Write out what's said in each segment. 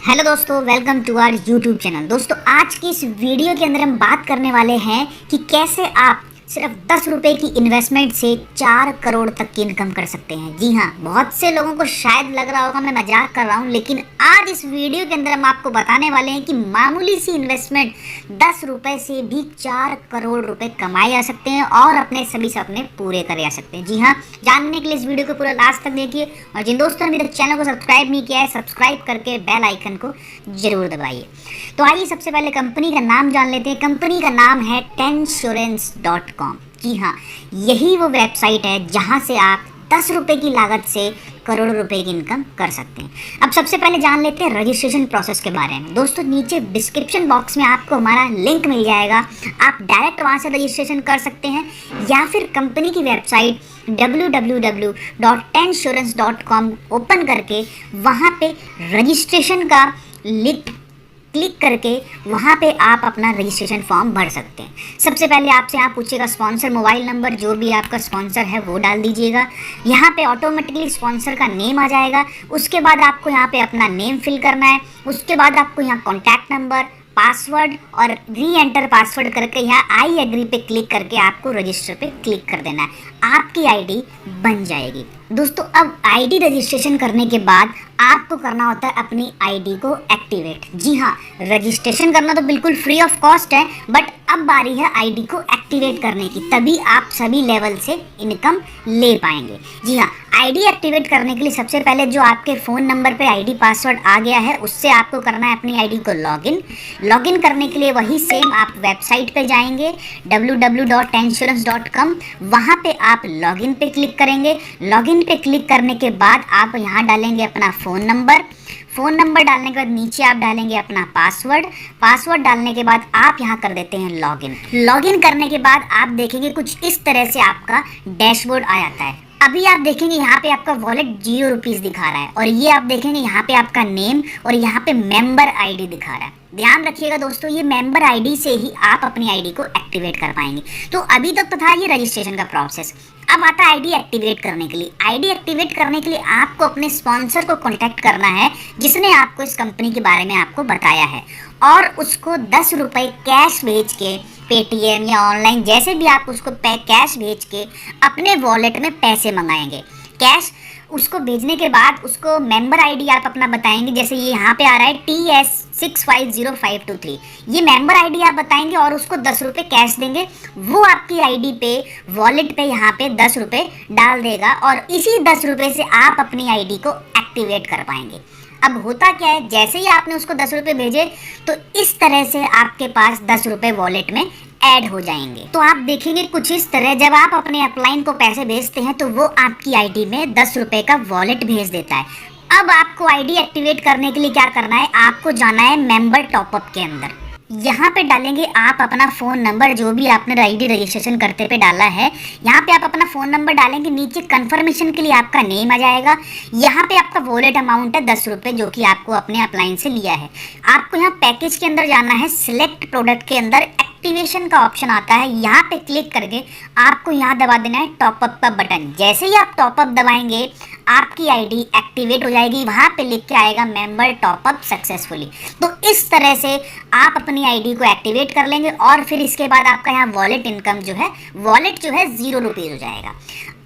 Hello दोस्तों, welcome to our YouTube channel. दोस्तों, आज की इस वीडियो के अंदर हम बात करने वाले हैं कि कैसे आप सिर्फ 10 रुपये की इन्वेस्टमेंट से 4 करोड़ तक की इनकम कर सकते हैं। जी हाँ, बहुत से लोगों को शायद लग रहा होगा मैं मजाक कर रहा हूँ, लेकिन आज इस वीडियो के अंदर हम आपको बताने वाले हैं कि मामूली सी इन्वेस्टमेंट 10 रुपये से भी 4 करोड़ रुपए कमाए जा सकते हैं और अपने सभी सपने पूरे करे जा सकते हैं। जी हाँ, जानने के लिए इस वीडियो को पूरा लास्ट तक देखिए और जिन दोस्तों ने अभी तक चैनल को सब्सक्राइब नहीं किया है, सब्सक्राइब करके बेल आइकन को जरूर दबाइए। तो आइए सबसे पहले कंपनी का नाम जान लेते हैं। कंपनी का नाम है Tensurance.com। जी हाँ, यही वो वेबसाइट है जहाँ से आप 10 रुपये की लागत से करोड़ों रुपए की इनकम कर सकते हैं। अब सबसे पहले जान लेते हैं रजिस्ट्रेशन प्रोसेस के बारे में। दोस्तों, नीचे डिस्क्रिप्शन बॉक्स में आपको हमारा लिंक मिल जाएगा, आप डायरेक्ट वहाँ से रजिस्ट्रेशन कर सकते हैं या फिर कंपनी की वेबसाइट www.tensurance.com ओपन करके वहाँ पे रजिस्ट्रेशन का लिंक क्लिक करके वहाँ पे आप अपना रजिस्ट्रेशन फॉर्म भर सकते हैं। सबसे पहले आपसे यहाँ पूछेगा स्पॉन्सर मोबाइल नंबर, जो भी आपका स्पॉन्सर है वो डाल दीजिएगा। यहाँ पे ऑटोमेटिकली स्पॉन्सर का नेम आ जाएगा। उसके बाद आपको यहाँ पे अपना नेम फिल करना है। उसके बाद आपको यहाँ कॉन्टैक्ट नंबर, पासवर्ड और री एंटर पासवर्ड करके यहाँ आई एग्री पे क्लिक करके आपको रजिस्टर पे क्लिक कर देना है। आपकी आईडी बन जाएगी। दोस्तों, अब आईडी रजिस्ट्रेशन करने के बाद आपको करना होता है अपनी आईडी को एक्टिवेट। जी हाँ, रजिस्ट्रेशन करना तो बिल्कुल फ्री ऑफ कॉस्ट है, बट अब बारी है आईडी को एक्टिवेट करने की, तभी आप सभी लेवल से इनकम ले पाएंगे। जी हाँ, आईडी एक्टिवेट करने के लिए सबसे पहले जो आपके फ़ोन नंबर पे आईडी पासवर्ड आ गया है उससे आपको करना है अपनी आईडी को लॉगिन करने के लिए वही सेम आप वेबसाइट पे जाएंगे www.tensurance.com। वहाँ पे आप लॉगिन पे क्लिक करेंगे। लॉगिन पे क्लिक करने के बाद आप यहाँ डालेंगे अपना फ़ोन नंबर डालने के बाद नीचे आप डालेंगे अपना पासवर्ड डालने के बाद आप यहाँ कर देते हैं लॉगिन करने के बाद आप देखेंगे कुछ इस तरह से आपका डैशबोर्ड आ जाता है। अभी आप देखेंगे यहाँ पे आपका वॉलेट 0 रुपीज़ दिखा रहा है और ये आप देखेंगे यहाँ पे आपका नेम और यहाँ पे मेंबर आईडी दिखा रहा है। ध्यान रखिएगा दोस्तों, ये मेंबर आईडी से ही आप अपनी आईडी को एक्टिवेट कर पाएंगे। तो अभी तक तो था ये रजिस्ट्रेशन का प्रोसेस। अब आता है आईडी एक्टिवेट करने के लिए। आईडी एक्टिवेट करने के लिए आपको अपने स्पॉन्सर को कांटेक्ट करना है जिसने आपको इस कंपनी के बारे में आपको बताया है और उसको 10 रुपये कैश भेज के, पेटीएम या ऑनलाइन जैसे भी आप उसको कैश भेज के अपने वॉलेट में पैसे मंगाएंगे। कैश उसको भेजने के बाद उसको मेंबर आईडी आप अपना बताएंगे, जैसे ये यहाँ पे आ रहा है TS650523। ये मेंबर आईडी आप बताएंगे और उसको 10 रुपये कैश देंगे। वो आपकी आईडी पे वॉलेट पे यहाँ पे 10 रुपये डाल देगा और इसी 10 रुपये से आप अपनी आईडी को एक्टिवेट कर पाएंगे। अब होता क्या है, जैसे ही आपने उसको 10 रुपये भेजे तो इस तरह से आपके पास 10 रुपये वॉलेट में ऐड हो जाएंगे। तो आप देखेंगे कुछ इस तरह, जब आप अपने अपलाइन को पैसे भेजते हैं तो वो आपकी आईडी में 10 रुपये का वॉलेट भेज देता है। अब आपको आईडी एक्टिवेट करने के लिए क्या करना है, आपको जाना है मेंबर टॉपअप के अंदर। यहाँ पे डालेंगे आप अपना फ़ोन नंबर, जो भी आपने आईडी रजिस्ट्रेशन करते पे डाला है। यहाँ पे आप अपना फ़ोन नंबर डालेंगे। नीचे कंफर्मेशन के लिए आपका नेम आ जाएगा। यहाँ पे आपका वॉलेट अमाउंट है 10 रुपये, जो कि आपको अपने अपलाइन से लिया है। आपको यहाँ पैकेज के अंदर जाना है। सिलेक्ट प्रोडक्ट के अंदर एक्टिवेशन का ऑप्शन आता है, यहाँ पे क्लिक करके आपको यहाँ दबा देना है टॉपअप का बटन। जैसे ही आप टॉपअप दबाएंगे आपकी आईडी एक्टिवेट हो जाएगी। वहाँ पे लिख के आएगा मेंबर टॉपअप सक्सेसफुली। तो इस तरह से आप अपनी आईडी को एक्टिवेट कर लेंगे और फिर इसके बाद आपका यहाँ वॉलेट इनकम जो है 0 रुपीज़ हो जाएगा।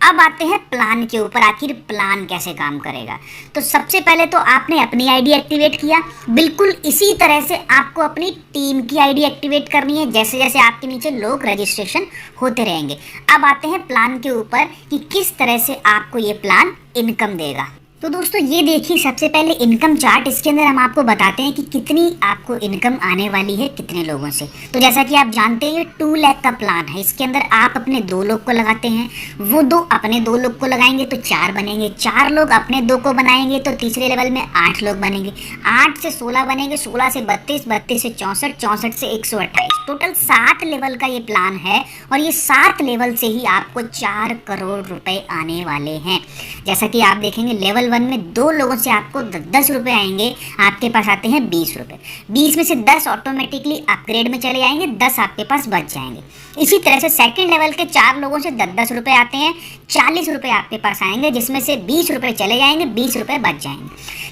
अब आते हैं प्लान के ऊपर, आखिर प्लान कैसे काम करेगा। तो सबसे पहले तो आपने अपनी आईडी एक्टिवेट किया, बिल्कुल इसी तरह से आपको अपनी टीम की आईडी एक्टिवेट करनी है, जैसे जैसे आपके नीचे लोग रजिस्ट्रेशन होते रहेंगे। अब आते हैं प्लान के ऊपर कि किस तरह से आपको ये प्लान इनकम देगा। तो दोस्तों, ये देखिए सबसे पहले इनकम चार्ट। इसके अंदर हम आपको बताते हैं कि कितनी आपको इनकम आने वाली है कितने लोगों से। तो जैसा कि आप जानते हैं ये 2 लाख का प्लान है। इसके अंदर आप अपने 2 लोग को लगाते हैं, वो 2 अपने 2 लोग को लगाएंगे तो 4 बनेंगे, 4 लोग अपने 2 को बनाएंगे तो तीसरे लेवल में 8 लोग बनेंगे, 8 से 16 बनेंगे, 16 से 32, 32 से 64, 64 से 128। टोटल 7 लेवल का ये प्लान है और ये 7 लेवल से ही आपको 4 करोड़ रुपए आने वाले हैं। जैसा कि आप देखेंगे लेवल 1 में 2 लोगों से आपको 10 रुपये आएंगे, आपके पास आते हैं 20 रुपये। 20 में से 10 ऑटोमेटिकली अपग्रेड में चले जाएंगे, 10 आपके पास बच जाएंगे। इसी तरह से सेकंड लेवल के 4 लोगों से 10-10 रुपये आते हैं, 40 रुपये आपके पास आएंगे, जिसमें से 20 रुपये चले जाएंगे, 20 रुपये बच जाएंगे।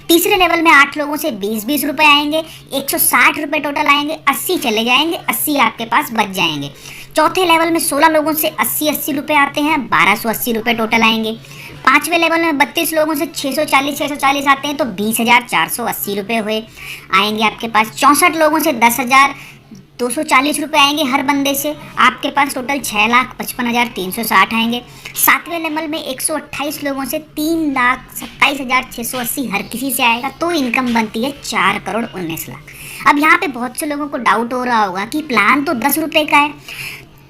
तीसरे लेवल में 8 लोगों से 20-20 रुपए आएंगे, 160 रुपए टोटल आएंगे, 80 चले जाएंगे, 80 आपके पास बच जाएंगे। चौथे लेवल में 16 लोगों से 80-80 रुपए आते हैं, 1280 रुपए टोटल आएंगे। पाँचवें लेवल में 32 लोगों से 640 आते हैं तो 20,480 रुपये हुए आएंगे आपके पास। 64 लोगों से 10,240 रुपये आएंगे हर बंदे से, आपके पास टोटल 6,55,360 आएंगे। सातवें लेवल में 128 लोगों से 3,27,680 हर किसी से आएगा, तो इनकम बनती है 4,19,00,000। अब यहाँ पे बहुत से लोगों को डाउट हो रहा होगा कि प्लान तो 10 रुपये का है,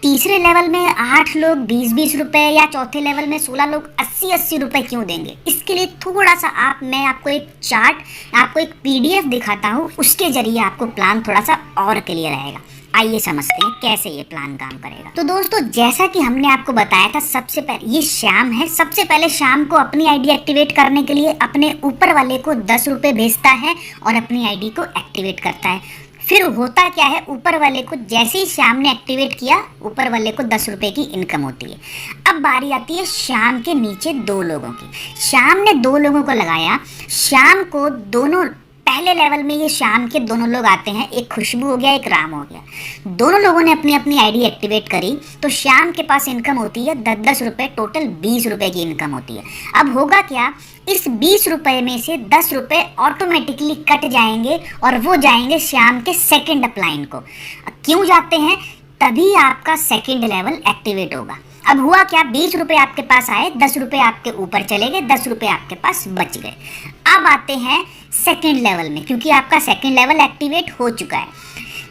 तीसरे लेवल में 8 लोग 20-20 रुपये या चौथे लेवल में 16 लोग 80-80 रुपये क्यों देंगे। इसके लिए थोड़ा सा मैं आपको एक चार्ट, आपको एक PDF दिखाता हूँ, उसके जरिए आपको प्लान थोड़ा सा और क्लियर रहेगा। आइए समझते हैं कैसे ये प्लान काम करेगा। तो दोस्तों, जैसा कि हमने आपको बताया था, सबसे पहले ये श्याम है, सबसे पहले श्याम को अपनी आईडी एक्टिवेट करने के लिए अपने ऊपर वाले को 10 रुपये भेजता है और अपनी आईडी को एक्टिवेट करता है। फिर होता क्या है, ऊपर वाले को जैसे ही श्याम ने एक्टिवेट किया, ऊपर वाले को 10 रुपये की इनकम होती है। अब बारी आती है श्याम के नीचे 2 लोगों की। श्याम ने 2 लोगों को लगाया, श्याम को दोनों पहले लेवल में ये शाम के दोनों लोग आते हैं, एक खुशबू हो गया, एक राम हो गया। दोनों लोगों ने अपनी अपनी आईडी एक्टिवेट करी तो श्याम के पास इनकम होती है 10-10 रुपये, टोटल 20 रुपये की इनकम होती है। अब होगा क्या, इस 20 रुपये में से 10 रुपये ऑटोमेटिकली कट जाएंगे और वो जाएंगे श्याम के सेकेंड अपलाइन को। क्यों जाते हैं, तभी आपका सेकेंड लेवल एक्टिवेट होगा। अब हुआ क्या, 20 रुपये आपके पास आए, 10 रुपये आपके ऊपर चले गए, 10 रुपये आपके पास बच गए। अब आते हैं सेकेंड लेवल में, क्योंकि आपका सेकेंड लेवल एक्टिवेट हो चुका है।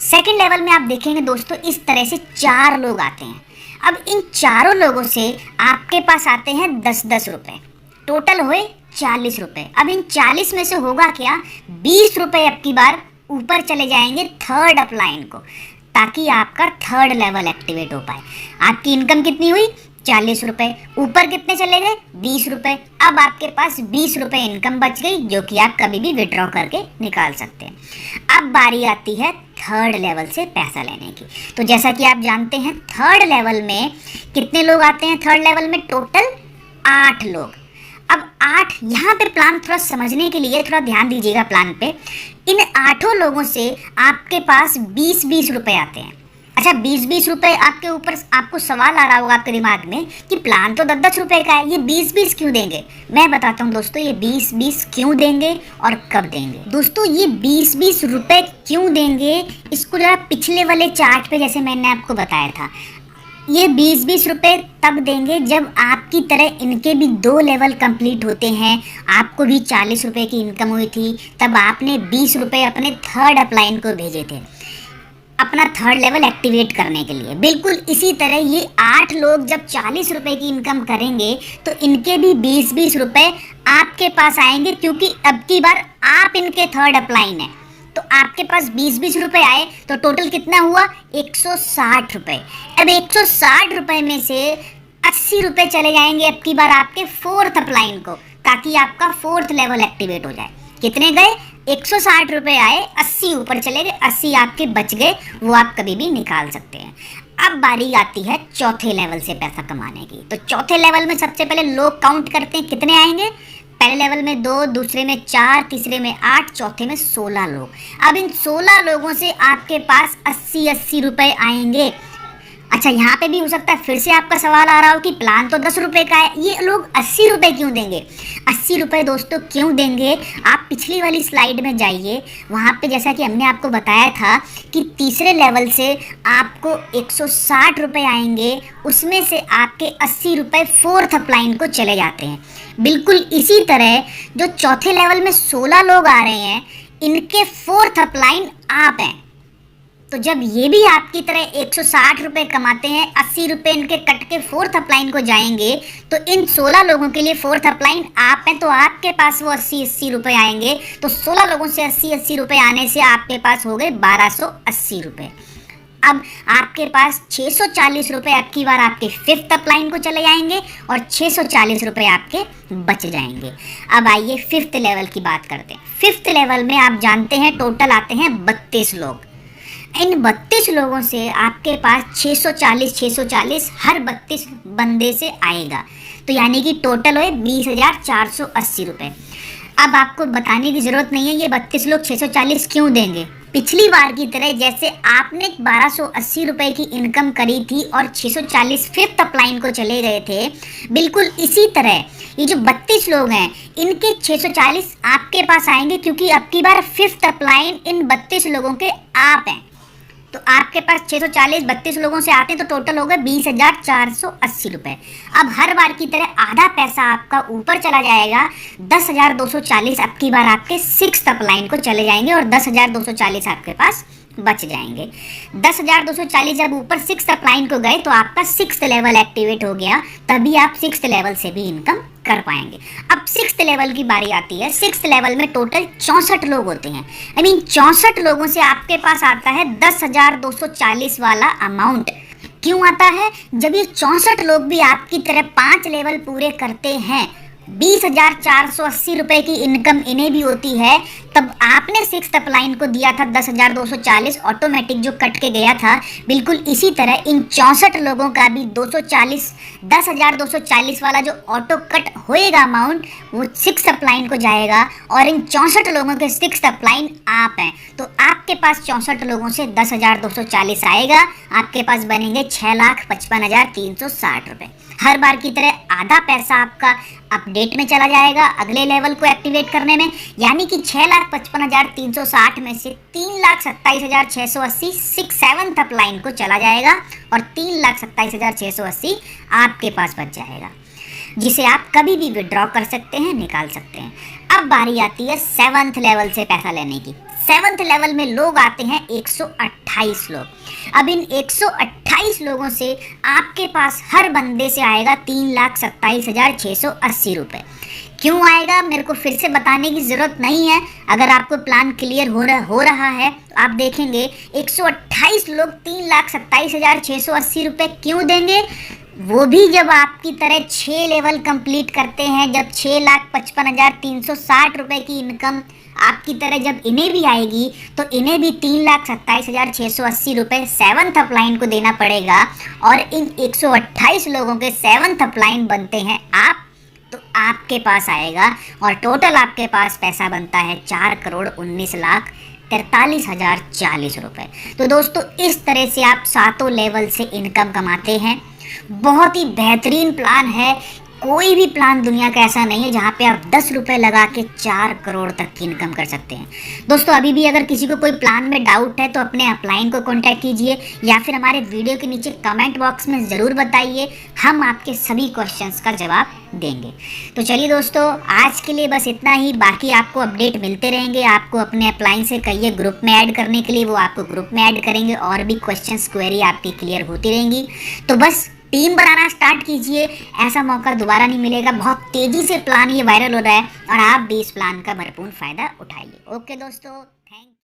सेकेंड लेवल में आप देखेंगे दोस्तों, इस तरह से 4 लोग आते हैं। अब इन चारों लोगों से आपके पास आते हैं 10-10 रुपये, टोटल हुए 40 रुपये। अब इन 40 में से होगा क्या, 20 रुपये अब की बार ऊपर चले जाएंगे थर्ड अपलाइन को, ताकि आपका थर्ड लेवल एक्टिवेट हो पाए। आपकी इनकम कितनी हुई, 40 रुपये, ऊपर कितने चले गए, 20 रुपये। अब आपके पास 20 रुपये इनकम बच गई, जो कि आप कभी भी विड्रॉ करके निकाल सकते हैं। अब बारी आती है थर्ड लेवल से पैसा लेने की। तो जैसा कि आप जानते हैं, थर्ड लेवल में कितने लोग आते हैं, थर्ड लेवल में टोटल 8 लोग। अब 8, यहाँ पे प्लान थोड़ा समझने के लिए थोड़ा ध्यान दीजिएगा प्लान पे। इन 8 लोगों से आपके पास 20-20 रुपये आते हैं। अच्छा, 20-20 रुपये आपके ऊपर, आपको सवाल आ रहा होगा आपके दिमाग में कि प्लान तो 10-10 रुपये का है, ये 20-20 क्यों देंगे। मैं बताता हूँ दोस्तों, ये 20-20 क्यों देंगे और कब देंगे। दोस्तों, ये 20-20 रुपये क्यों देंगे, इसको जरा पिछले वाले चार्ट पे जैसे मैंने आपको बताया था, ये 20-20 रुपये तब देंगे जब आपकी तरह इनके भी 2 लेवल कंप्लीट होते हैं। आपको भी 40 रुपये की इनकम हुई थी, तब आपने 20 रुपये अपने थर्ड अपलाइन को भेजे थे अपना थर्ड लेवल एक्टिवेट करने के लिए। बिल्कुल इसी तरह ये 8 लोग जब 40 रुपये की इनकम करेंगे तो इनके भी 20-20 रुपये आपके पास आएंगे, क्योंकि अब की बार आप इनके थर्ड अपलाइन है। तो आपके पास 20-20 रुपये आए तो टोटल कितना हुआ, 160 रुपये। अब 160 रुपये में से 80 रुपये चले जाएंगे अब की बार आपके फोर्थ अपलाइन को, ताकि आपका फोर्थ लेवल एक्टिवेट हो जाए। कितने गए, 160 रुपये आए, 80 ऊपर चले गए, 80 आपके बच गए, वो आप कभी भी निकाल सकते हैं। अब बारी आती है चौथे लेवल से पैसा कमाने की। तो चौथे लेवल में सबसे पहले लोग काउंट करते हैं, कितने आएंगे, पहले लेवल में 2, दूसरे में 4, तीसरे में 8, चौथे में 16 लोग। अब इन 16 लोगों से आपके पास 80-80 रुपये आएंगे। अच्छा, यहाँ पे भी हो सकता है फिर से आपका सवाल आ रहा हो कि प्लान तो 10 रुपये का है, ये लोग 80 रुपये क्यों देंगे। 80 रुपये दोस्तों क्यों देंगे, आप पिछली वाली स्लाइड में जाइए, वहाँ पे जैसा कि हमने आपको बताया था कि तीसरे लेवल से आपको 160 रुपये आएंगे, उसमें से आपके 80 रुपये फोर्थ अपलाइन को चले जाते हैं। बिल्कुल इसी तरह जो चौथे लेवल में 16 लोग आ रहे हैं, इनके फोर्थ अपलाइन आप हैं। तो जब ये भी आपकी तरह 160 रुपये कमाते हैं, 80 रुपये इनके कट के फोर्थ अपलाइन को जाएंगे, तो इन 16 लोगों के लिए फोर्थ अपलाइन आप हैं, तो आपके पास वो 80-80 रुपये आएंगे। तो 16 लोगों से 80-80 रुपये आने से आपके पास हो गए 1280 रुपये। अब आपके पास 640 रुपये अब की बार आपके फिफ्थ अपलाइन को चले जाएंगे और 640 रुपये आपके बच जाएंगे। अब आइए फिफ्थ लेवल की बात करते हैं। फिफ्थ लेवल में आप जानते हैं टोटल आते हैं 32 लोग। इन 32 लोगों से आपके पास 640 हर 32 बंदे से आएगा, तो यानी कि टोटल हुए 20,480 रुपये। अब आपको बताने की ज़रूरत नहीं है ये 32 लोग 640 क्यों देंगे। पिछली बार की तरह जैसे आपने 1280 रुपए की इनकम करी थी और 640 फिफ्थ अपलाइन को चले गए थे, बिल्कुल इसी तरह ये जो 32 लोग हैं इनके 640 आपके पास आएंगे, क्योंकि अब की बार फिफ्थ अपलाइन इन 32 लोगों के आप हैं। तो आपके पास 640 32 लोगों से आते हैं तो टोटल हो गए 20,480 रुपए। अब हर बार की तरह आधा पैसा आपका ऊपर चला जाएगा, 10,240 अब की बार आपके सिक्स्थ अपलाइन को चले जाएंगे और 10,240 आपके पास बच जाएंगे। 10,240 जब ऊपर सिक्स्थ अपलाइन को गए तो आपका सिक्स्थ लेवल एक्टिवेट हो गया, तभी आप सिक्स्थ लेवल से भी इनकम कर पाएंगे। अब सिक्स्थ लेवल की बारी आती है। सिक्स्थ लेवल में टोटल 64 लोग होते हैं। आई मीन 64 लोगों से आपके पास आता है 10,240 वाला अमाउंट। क्यों आता है? जब ये 64 लोग भी आपकी तरह 5 लेवल पूरे करते हैं, 20,480 रुपए की इनकम इन्हें भी होती है, तब आपने सिक्स्थ अपलाइन को दिया था 10,240 ऑटोमेटिक जो कट के गया था, बिल्कुल इसी तरह इन 64 लोगों का भी 240 10,240 वाला जो ऑटो कट होएगा अमाउंट वो सिक्स्थ अपलाइन को जाएगा और इन 64 लोगों के सिक्स्थ अपलाइन आप हैं। तो आपके पास 64 लोगों से 10,240 आएगा, आपके पास बनेंगे 6,55,360 रुपए। हर बार की तरह आधा पैसा आपका अपडेट में चला जाएगा अगले लेवल को एक्टिवेट करने में, यानी कि 6,55,360 में से 3,27,680 सेवंथ अपलाइन को चला जाएगा और 3,27,680 आपके पास बच जाएगा, जिसे आप कभी भी विड्रॉ कर सकते हैं, निकाल सकते हैं। अब बारी आती है सेवंथ लेवल से पैसा लेने की। सेवंथ लेवल में लोग आते हैं 128 लोग। अब इन 128 लोगों से आपके पास हर बंदे से आएगा 3,27,680 रुपये। क्यों आएगा मेरे को फिर से बताने की ज़रूरत नहीं है। अगर आपको प्लान क्लियर हो रहा है तो आप देखेंगे 128 लोग 3,27,680 रुपये क्यों देंगे। वो भी जब आपकी तरह 6 लेवल कंप्लीट करते हैं, जब 6,55,360 रुपये की इनकम आपकी तरह जब इन्हें भी आएगी तो इन्हें भी 3,27,680 रुपये सेवंथ अपलाइन को देना पड़ेगा और इन 128 लोगों के सेवंथ अपलाइन बनते हैं आप, तो आपके पास आएगा और टोटल आपके पास पैसा बनता है 4,19,43,040 रुपये। तो दोस्तों इस तरह से आप 7 लेवल से इनकम कमाते हैं। बहुत ही बेहतरीन प्लान है। कोई भी प्लान दुनिया का ऐसा नहीं है जहाँ पे आप 10 रुपये लगा के 4 करोड़ तक की इनकम कर सकते हैं। दोस्तों अभी भी अगर किसी को कोई प्लान में डाउट है तो अपने अपलाइन को कांटेक्ट कीजिए या फिर हमारे वीडियो के नीचे कमेंट बॉक्स में ज़रूर बताइए, हम आपके सभी क्वेश्चंस का जवाब देंगे। तो चलिए दोस्तों आज के लिए बस इतना ही। बाकी आपको अपडेट मिलते रहेंगे। आपको अपने अपलाइन से कहिए ग्रुप में ऐड करने के लिए, वो आपको ग्रुप में ऐड करेंगे और भी क्वेश्चंस क्वेरी आपकी क्लियर होती रहेंगी। तो बस टीम बनाना स्टार्ट कीजिए, ऐसा मौका दोबारा नहीं मिलेगा। बहुत तेज़ी से प्लान ये वायरल हो रहा है और आप भी इस प्लान का भरपूर फ़ायदा उठाइए। ओके दोस्तों, थैंक